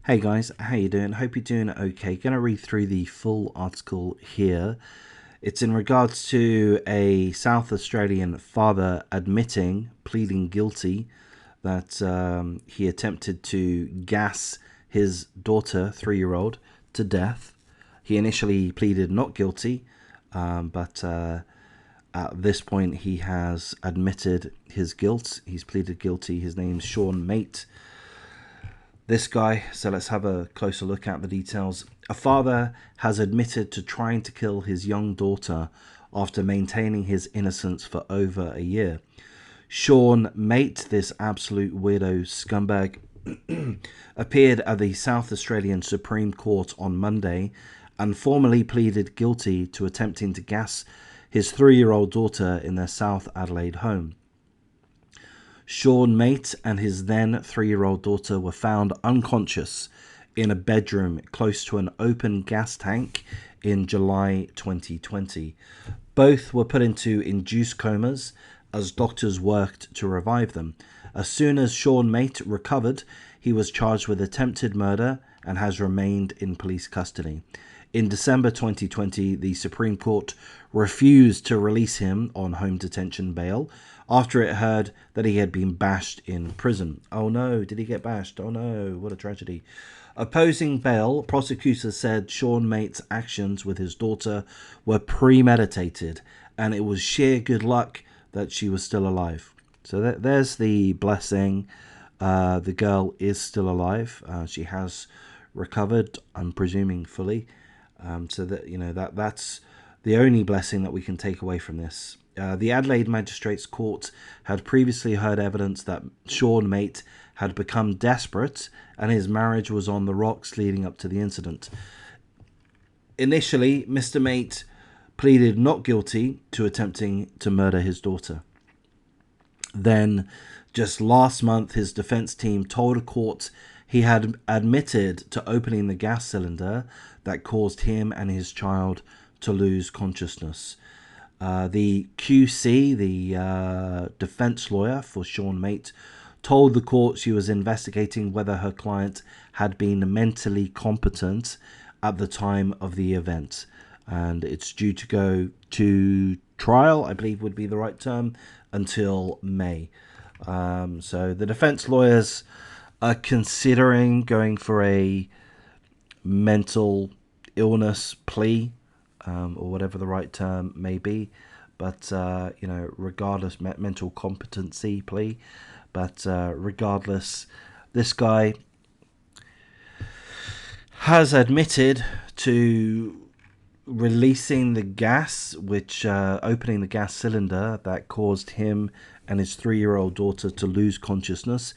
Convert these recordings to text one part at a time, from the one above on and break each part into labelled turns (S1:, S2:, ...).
S1: Hey guys, how you doing? Hope you're doing okay. Gonna read through the full article here. It's in regards to a South Australian father pleading guilty that he attempted to gas his daughter, 3-year-old, to death. He initially pleaded not guilty, but at this point he has admitted his guilt. He's pleaded guilty. His name's Sean Mate. This guy, so let's have a closer look at the details. A father has admitted to trying to kill his young daughter after maintaining his innocence for over a year. Sean Mate, this absolute weirdo scumbag, appeared at the South Australian Supreme Court on Monday and formally pleaded guilty to attempting to gas his 3-year-old daughter in their South Adelaide home. Sean Mate and his then 3-year-old daughter were found unconscious in a bedroom close to an open gas tank in July 2020. Both were put into induced comas as doctors worked to revive them. As soon as Sean Mate recovered, he was charged with attempted murder and has remained in police custody. In December 2020, the Supreme Court refused to release him on home detention bail after it heard that he had been bashed in prison. Oh no, did he get bashed? Oh no, what a tragedy. Opposing bail, prosecutors said Sean Mate's actions with his daughter were premeditated and it was sheer good luck that she was still alive. So there's the blessing. The girl is still alive. She has recovered, I'm presuming, fully. So that that's the only blessing that we can take away from this. The Adelaide Magistrates Court had previously heard evidence that Sean Mate had become desperate and his marriage was on the rocks leading up to the incident. Initially, Mr. Mate pleaded not guilty to attempting to murder his daughter. Then, just last month, his defense team told a court he had admitted to opening the gas cylinder that caused him and his child to lose consciousness. The QC, the defense lawyer for Sean Mate, told the court she was investigating whether her client had been mentally competent at the time of the event. And it's due to go to trial, I believe would be the right term, until May. So the defense lawyers are considering going for a mental illness plea, or whatever the right term may be, but regardless, mental competency plea, but regardless, this guy has admitted to releasing the gas, opening the gas cylinder that caused him and his 3-year-old daughter to lose consciousness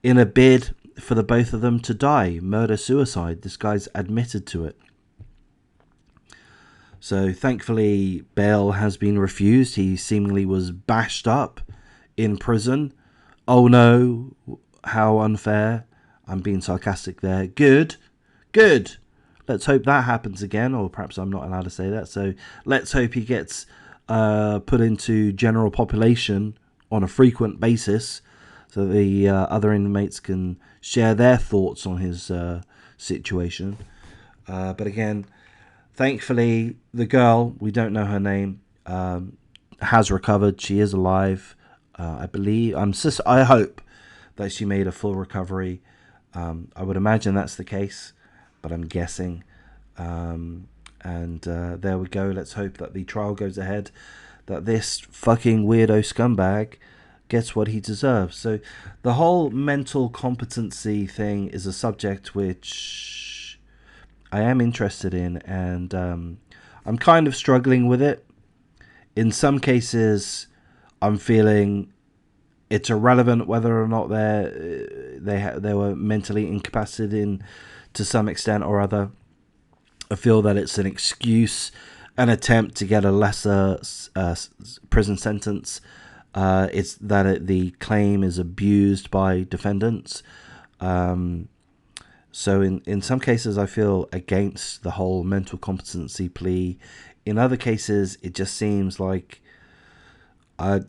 S1: in a bid for the both of them to die, murder-suicide. This guy's admitted to it. So thankfully, bail has been refused. He seemingly was bashed up in prison. Oh no, how unfair. I'm being sarcastic there. Good. Let's hope that happens again, or perhaps I'm not allowed to say that. So let's hope he gets put into general population on a frequent basis so the other inmates can share their thoughts on his situation. But again, thankfully, the girl, we don't know her name, has recovered. She is alive. I believe, I hope that she made a full recovery. I would imagine that's the case, but I'm guessing. And there we go. Let's hope that the trial goes ahead, that this fucking weirdo scumbag gets what he deserves. So the whole mental competency thing is a subject which I am interested in, and I'm kind of struggling with it. In some cases, I'm feeling it's irrelevant whether or not they were mentally incapacitated to some extent or other. I feel that it's an excuse, an attempt to get a lesser prison sentence. It's that the claim is abused by defendants. So in some cases, I feel against the whole mental competency plea. In other cases, it just seems like I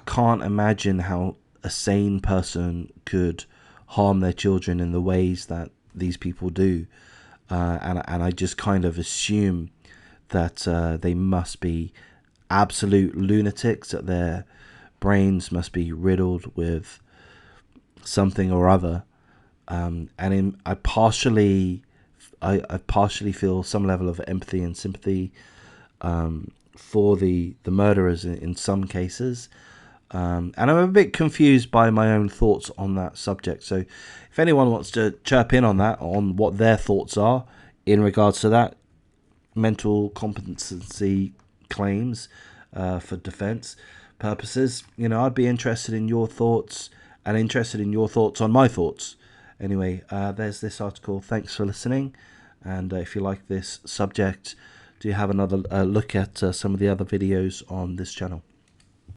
S1: can't imagine how a sane person could harm their children in the ways that these people do, and I just kind of assume that they must be absolute lunatics, that their brains must be riddled with something or other. I partially feel some level of empathy and sympathy for the murderers in some cases. And I'm a bit confused by my own thoughts on that subject. So if anyone wants to chirp in on that, on what their thoughts are in regards to that, mental competency claims for defense purposes, I'd be interested in your thoughts and interested in your thoughts on my thoughts. Anyway, there's this article. Thanks for listening. And if you like this subject, do have another look at some of the other videos on this channel.